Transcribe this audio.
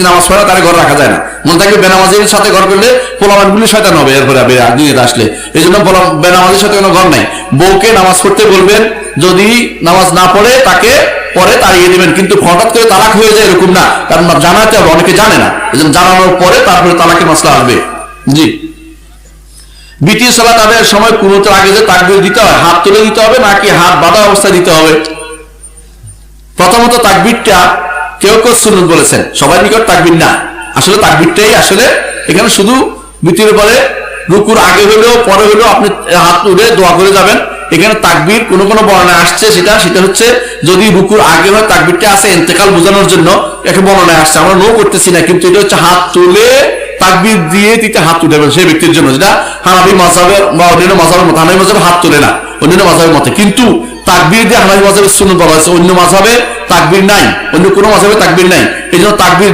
ব্যক্তি নামাজ পড়ে তারা ঘরে রাখা যায় না। মনে থাকবে বেনামাজির সাথে ঘর করলে পোলাপানগুলি শয়তান হবে এরপরে দুনিয়াতে আসলে। এই জন্য বেনামাজির সাথে কোনো ঘর নাই। বউকে নামাজ পড়তে বলবেন, যদি নামাজ না পড়ে তাকে পরে তাড়িয়ে দিবেন, কিন্তু হঠাৎ করে তালাক হয়ে যায় এরকম না, কারণ জানাতে হবে, অনেকে জানে না, এই জন্য জানানোর পরে তারপরে তালাকের মাসলা আসবে। জি, বিটির সালাত আদায়ের সময় কুনুতের আগে যে তাকবীর দিতে হয়, হাত তুলে দিতে হবে নাকি হাত বাঁধা অবস্থায় দিতে হবে? প্রথমত তাকবীরটা কেউ কেউ সুন্নত বলেছেন, সবাই নিকট তাকবীর না, আসলে তাকবীরটাই আসলে এখানে শুধু বিটির পরে রুকুর আগে হলেও পরে হলেও আপনি হাত তুলে দোয়া করে যাবেন। এখানে তাকবীর কোন কোন বর্ণনায় আসছে, সেটা হচ্ছে যদি রুকুর আগে হয় তাকবীরটা আছে ইন্তেকাল বোঝানোর জন্য, একটা বর্ণনায় আসছে, আমরা নো করতেছি না, কিন্তু এটা হচ্ছে হাত তুলে তাকবীর দিয়ে দিতে হাত তুলবেন সেই ব্যক্তির জন্য, যেটা হানাফি মাযহাবের বা অন্যান্য মাযহাবের মতে, হানাফি মাযহাবে হাত তোলে না অন্যান্য মাযহাবের মতে, কিন্তু তাকবীর দিয়ে হানাফি মাযহাবের সুন্নাত বলা হয়েছে, অন্য মাযহাবে তাকবীর নাই, অন্য কোনো মাযহাবে তাকবীর নাই, এই জন্য তাকবীর